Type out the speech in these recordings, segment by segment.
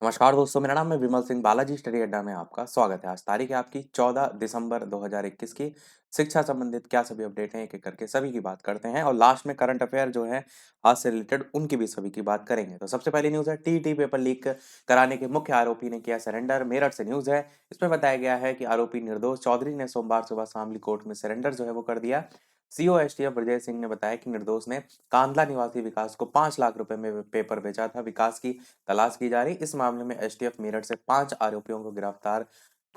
नमस्कार दोस्तों, मेरा नाम है विमल सिंह। बालाजी स्टडी अड्डा में आपका स्वागत है। आज तारीख है आपकी 14 दिसंबर 2021 की। शिक्षा संबंधित क्या सभी अपडेट हैं, एक एक करके सभी की बात करते हैं और लास्ट में करंट अफेयर जो है आज से रिलेटेड उनकी भी सभी की बात करेंगे। तो सबसे पहली न्यूज़ है, टीईटी पेपर लीक कराने के मुख्य आरोपी ने किया सरेंडर। मेरठ से न्यूज़ है, इसमें बताया गया है कि आरोपी निर्दोष चौधरी ने सोमवार सुबह शामली कोर्ट में सरेंडर जो है वो कर दिया। सीओ एसटीएफ ब्रजेश सिंह ने बताया कि निर्दोष ने कांदला निवासी विकास को 5 लाख रुपए में पेपर बेचा था। विकास की तलाश की जा रही। इस मामले में एसटीएफ मेरठ से 5 आरोपियों को गिरफ्तार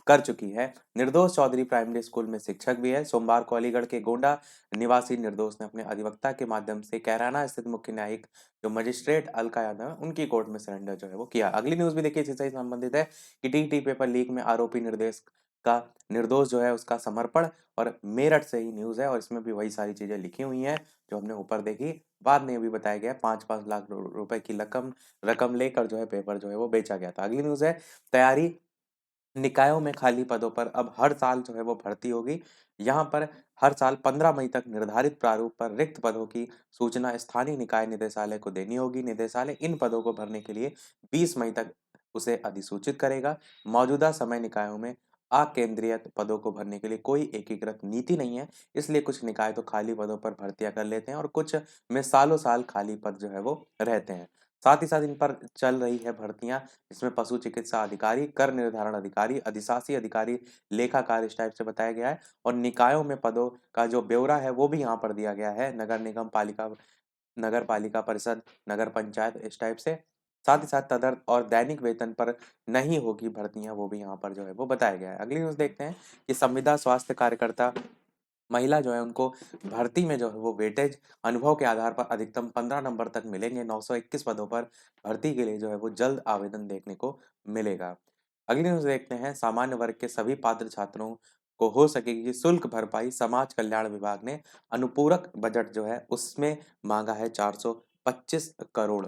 कर चुकी है। निर्दोष चौधरी प्राइमरी स्कूल में शिक्षक भी है। सोमवार को अलीगढ़ के गोंडा निवासी निर्दोष ने अपने अधिवक्ता के माध्यम से कैराना स्थित मुख्य न्यायिक जो मजिस्ट्रेट अलका यादव है उनकी कोर्ट में सरेंडर जो है वो किया। अगली न्यूज भी देखिए इसी से संबंधित है कि टीटी पेपर लीक में आरोपी निर्देश का निर्दोष जो है उसका समर्पण। और मेरठ से ही न्यूज है और इसमें भी वही सारी चीजें लिखी हुई हैं जो हमने ऊपर देखी। बाद में भी बताया गया 5-5 लाख रुपए की रकम रकम लेकर जो है पेपर जो है वो बेचा गया था। अगली न्यूज़ है, तैयारी निकायों में खाली पदों पर अब हर साल जो है वो भर्ती होगी। यहाँ पर हर साल 15 मई तक निर्धारित प्रारूप पर रिक्त पदों की सूचना स्थानीय निकाय निदेशालय को देनी होगी। निदेशालय इन पदों को भरने के लिए 20 मई तक उसे अधिसूचित करेगा। मौजूदा समय निकायों में अकेंद्रीय पदों को भरने के लिए कोई एकीकृत नीति नहीं है, इसलिए कुछ निकाय तो खाली पदों पर भर्तियां कर लेते हैं और कुछ में सालों साल खाली पद जो है वो रहते हैं। साथ ही साथ इन पर चल रही है भर्तियां, इसमें पशु चिकित्सा अधिकारी, कर निर्धारण अधिकारी, अधिशासी अधिकारी, लेखाकार इस टाइप से बताया गया है। और निकायों में पदों का जो ब्यौरा है वो भी यहाँ पर दिया गया है। नगर निगम पालिका, नगर पालिका परिषद, नगर पंचायत इस टाइप से। साथ ही साथ तदर्थ और दैनिक वेतन पर नहीं होगी भर्तियां, वो भी यहाँ पर जो है वो बताया गया है। अगली न्यूज देखते हैं कि संविदा स्वास्थ्य कार्यकर्ता महिला जो है उनको भर्ती में जो है वो वेटेज अनुभव के आधार पर अधिकतम 15 नंबर तक मिलेंगे। 921 पदों पर भर्ती के लिए जो है वो जल्द आवेदन देखने को मिलेगा। अगली न्यूज़ देखते हैं, सामान्य वर्ग के सभी पात्र छात्रों को हो सकेगी शुल्क भरपाई। समाज कल्याण विभाग ने अनुपूरक बजट जो है उसमें मांगा है 425 करोड़।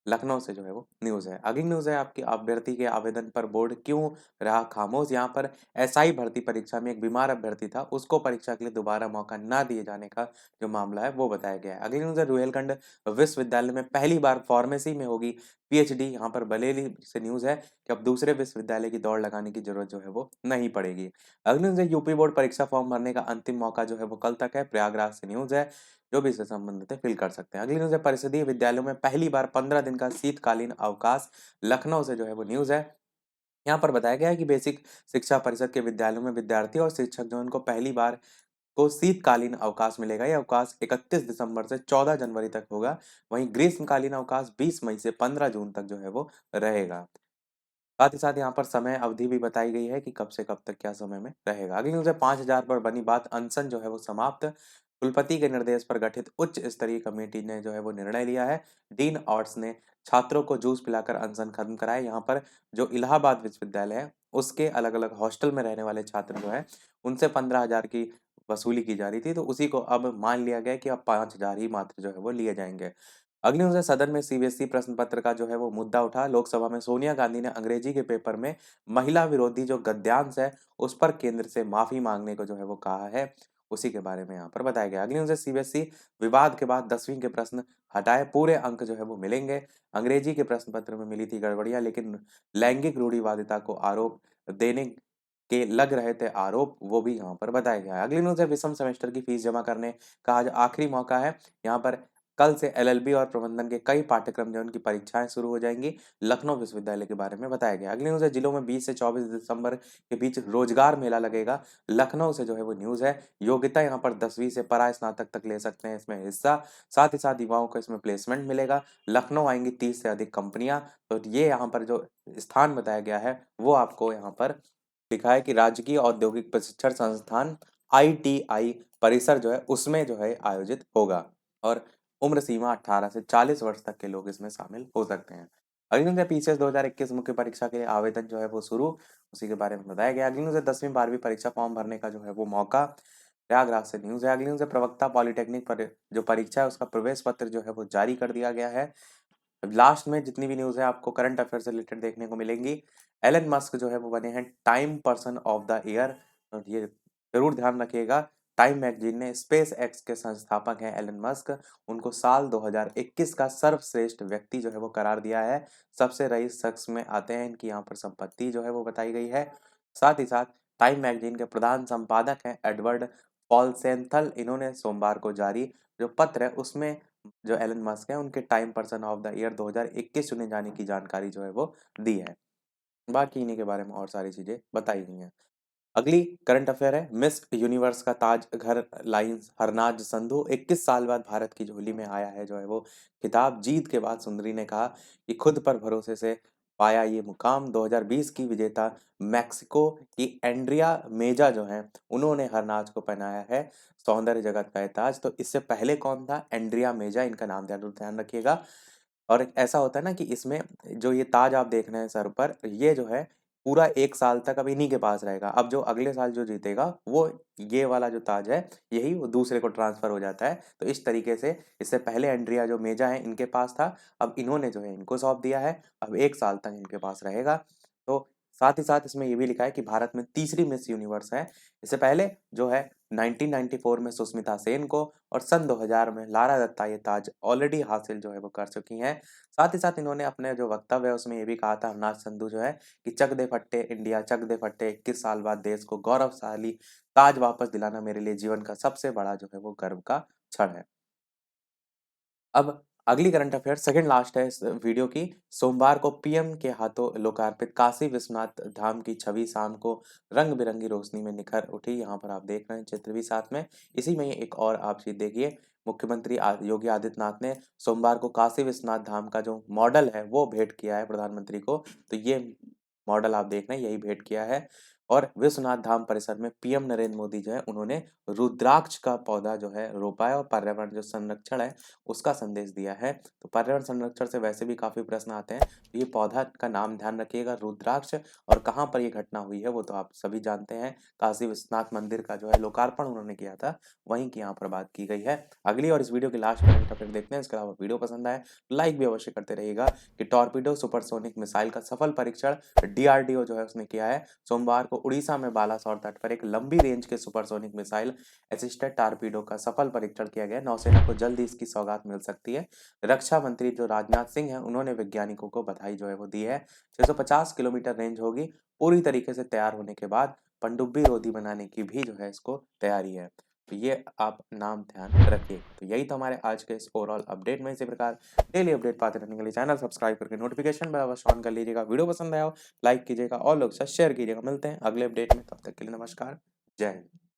लखनऊ से जो है वो न्यूज़ है। अगली न्यूज़ है आपकी, अभ्यर्थी के आवेदन पर बोर्ड क्यों रहा खामोश। यहाँ पर एसआई भर्ती परीक्षा में एक बीमार अभ्यर्थी था, उसको परीक्षा के लिए दोबारा मौका ना दिए जाने का जो मामला है वो बताया गया है। अगली न्यूज़ है, रुहेलखंड विश्वविद्यालय में पहली बार फार्मेसी में होगी पीएचडी। यहाँ पर बरेली से न्यूज़ है कि अब दूसरे विश्वविद्यालय की दौड़ लगाने की जरूरत जो है वो नहीं पड़ेगी। अगली न्यूज़ है, यूपी बोर्ड परीक्षा फॉर्म भरने का अंतिम मौका जो है वो कल तक है। प्रयागराज से न्यूज़ है, जो भी इससे संबंधित है फिल कर सकते हैं। अगली न्यूज़ है, परिषदीय विद्यालयों में पहली बार 15 दिन का शीतकालीन अवकाश। लखनऊ से जो है वो न्यूज़ है। यहाँ पर बताया गया है कि बेसिक शिक्षा परिषद के विद्यालयों में विद्यार्थी और शिक्षक जो उनको पहली बार को शीतकालीन अवकाश मिलेगा। यह अवकाश 31 दिसंबर से 14 जनवरी तक होगा। वहीं ग्रीष्मकालीन अवकाश 20 मई से 15 जून तक जो है वो रहेगा। साथ ही साथ यहाँ पर समय अवधि भी बताई गई है कि कब से कब तक क्या समय में रहेगा। अगली न्यूज़ है, 5,000 पर बनी बात, अनशन जो है वो समाप्त। कुलपति के निर्देश पर गठित उच्च स्तरीय कमेटी ने जो है वो निर्णय लिया है। डीन आर्ट्स ने छात्रों को जूस पिलाकर अनशन खत्म कराया। यहाँ पर जो इलाहाबाद विश्वविद्यालय है उसके अलग अलग हॉस्टल में रहने वाले छात्र जो है उनसे 15,000 की वसूली की जा रही थी, तो उसी को अब मान लिया गया कि अब 5,000 ही मात्र जो है वो लिए जाएंगे। अगली न्यूज़ है, सदन में सीबीएसई प्रश्न पत्र का जो है वो मुद्दा उठा। लोकसभा में सोनिया गांधी ने अंग्रेजी के पेपर में महिला विरोधी जो गद्यांश है उस पर केंद्र से माफी मांगने को जो है वो कहा है। उसी के बारे में यहाँ पर बताया गया। अगली न्यूज़ है, सीबीएसई विवाद के बाद 10वीं के प्रश्न हटाए, पूरे अंक जो है वो मिलेंगे। अंग्रेजी के प्रश्न पत्र में मिली थी गड़बड़ियां, लेकिन लैंगिक रूढ़िवादिता को आरोप देने के लग रहे थे आरोप, वो भी यहाँ पर बताया गया है। अगली न्यूज़ है, विषम सेमेस्टर की फीस जमा करने का आज आखिरी मौका है। यहाँ पर कल से एलएलबी और प्रबंधन के कई पाठ्यक्रम जो उनकी परीक्षाएं शुरू हो जाएंगी। लखनऊ विश्वविद्यालय के बारे में बताया गया। अगली न्यूज़ है, जिलों में 20 से 24 दिसंबर के बीच रोजगार मेला लगेगा। लखनऊ से जो है वो न्यूज़ है। योग्यता यहाँ पर 10वीं से परा स्नातक तक ले सकते हैं इसमें हिस्सा। साथ ही साथ युवाओं को इसमें प्लेसमेंट मिलेगा। लखनऊ आएंगी 30 से अधिक कंपनियां। तो ये यहाँ पर जो स्थान बताया गया है वो आपको यहाँ पर लिखा है कि राजकीय औद्योगिक प्रशिक्षण संस्थान आईटीआई परिसर जो है उसमें जो है आयोजित होगा। और उम्र सीमा 18 से 40 वर्ष तक के लोग इसमें शामिल हो सकते हैं। अगली न्यूज़ है, पीसीएस 2021 मुख्य परीक्षा के लिए आवेदन जो है वो शुरू, उसी के बारे में बताया गया। अगली न्यूज़ है, 10वीं 12वीं परीक्षा फॉर्म भरने का जो है वो मौका। प्रयागराज से न्यूज़ है। अगली न्यूज़ है, प्रवक्ता पॉलिटेक्निक पर जो परीक्षा है उसका प्रवेश पत्र जो है वो जारी कर दिया गया है। लास्ट में जितनी भी न्यूज़ है आपको करंट अफेयर से रिलेटेड देखने को मिलेंगी। एलन मस्क जो है वो बने हैं time person of the year, और ये जरूर ध्यान रखिएगा। टाइम मैगजीन ने स्पेस एक्स के संस्थापक हैं एलन मस्क, उनको साल 2021 का सर्वश्रेष्ठ व्यक्ति जो है वो करार दिया है। सबसे रईस शख्स में आते हैं, इनकी यहाँ पर संपत्ति जो है वो बताई गई है। साथ ही साथ टाइम मैगजीन के प्रधान संपादक हैं एडवर्ड पॉलसेंथल, इन्होंने सोमवार को जारी जो पत्र है उसमें जो एलन मस्क है उनके time person of the year 2021 चुने जाने की जानकारी जो है वो दी है। बाकी इन्हीं के बारे में और सारी चीजें बताई गई हैं। अगली करंट अफेयर है, मिस यूनिवर्स का ताज घर लाई हरनाज संधू 21 साल बाद भारत की झोली में आया है जो है वो खिताब। जीत के बाद सुंदरी ने कहा कि खुद पर भरोसे से पाया ये मुकाम। 2020 की विजेता मैक्सिको की एंड्रिया मेजा जो है उन्होंने हरनाज को पहनाया है सौंदर्य जगत का ये ताज। तो इससे पहले कौन था? एंड्रिया मेजा, इनका नाम ध्यान रखिएगा। और एक ऐसा होता है ना कि इसमें जो ये ताज आप देख रहे हैं सर पर, ये जो है पूरा 1 साल तक अब इन्हीं के पास रहेगा। अब जो अगले साल जो जीतेगा वो ये वाला जो ताज है यही वो दूसरे को ट्रांसफर हो जाता है। तो इस तरीके से इससे पहले एंड्रिया जो मेजा है इनके पास था, अब इन्होंने जो है इनको सौंप दिया है। अब 1 साल तक इनके पास रहेगा। तो साथ ही साथ इसमें ये भी लिखा है कि भारत में तीसरी मिस यूनिवर्स है। इससे पहले जो है 1994 में सुष्मिता सेन को और सन 2000 में लारा दत्ता ये ताज ऑलरेडी हासिल जो है वो कर चुकी हैं। साथ ही साथ इन्होंने अपने जो वक्तव्य है उसमें ये भी कहा था हरनाज संधू जो है कि चक दे फट्टे इंडिया चक दे फट्टे, 21 साल बाद देश को गौरवशाली ताज वापस दिलाना मेरे लिए जीवन का सबसे बड़ा जो है वो गर्व का क्षण है। अब अगली करंट अफेयर सेकंड लास्ट है इस वीडियो की। सोमवार को पीएम के हाथों लोकार्पित काशी विश्वनाथ धाम की छवि शाम को रंग बिरंगी रोशनी में निखर उठी। यहाँ पर आप देख रहे हैं चित्र भी साथ में। इसी में एक और आप चीज देखिए, मुख्यमंत्री योगी आदित्यनाथ ने सोमवार को काशी विश्वनाथ धाम का जो मॉडल है वो भेंट किया है प्रधानमंत्री को। तो ये मॉडल आप देख रहे हैं यही भेंट किया है। और विश्वनाथ धाम परिसर में पीएम नरेंद्र मोदी जो है उन्होंने रुद्राक्ष का पौधा जो है रोपा है और पर्यावरण जो संरक्षण है उसका संदेश दिया है। तो पर्यावरण संरक्षण से वैसे भी काफी प्रश्न आते हैं, तो ये पौधा का नाम ध्यान रखिएगा रुद्राक्ष। और कहाँ पर ये घटना हुई है वो तो आप सभी जानते हैं, काशी विश्वनाथ मंदिर का जो है लोकार्पण उन्होंने किया था, वहीं की यहाँ पर बात की गई है। अगली और इस वीडियो की लास्ट करंट अफेयर देखते हैं। इसके अलावा वीडियो पसंद आए लाइक भी अवश्य करते रहिएगा कि टॉर्पीडो सुपरसोनिक मिसाइल का सफल परीक्षण डीआरडीओ जो है उसने किया है। सोमवार को उड़ीसा में बालासोर तट पर एक लंबी रेंज के सुपरसोनिक मिसाइल असिस्टेड टारपीडो का सफल परीक्षण किया गया। नौसेना को जल्द ही इसकी सौगात मिल सकती है। रक्षा मंत्री जो राजनाथ सिंह हैं उन्होंने वैज्ञानिकों को बधाई जो है वो दी है। 650 किलोमीटर रेंज होगी। पूरी तरीके से तैयार होने के बाद पनडुब्बी रोधी बनाने की भी जो है इसको तैयारी है। तो ये आप नाम ध्यान रखिएगा। तो यही तो हमारे आज के इस ओवरऑल अपडेट में। इसी प्रकार डेली अपडेट पाते रहने के लिए चैनल सब्सक्राइब करके नोटिफिकेशन बेल अवश्य ऑन कर लीजिएगा। वीडियो पसंद आया हो लाइक कीजिएगा और लोग साथ शेयर कीजिएगा। मिलते हैं अगले अपडेट में, तब तक के लिए नमस्कार, जय हिंद।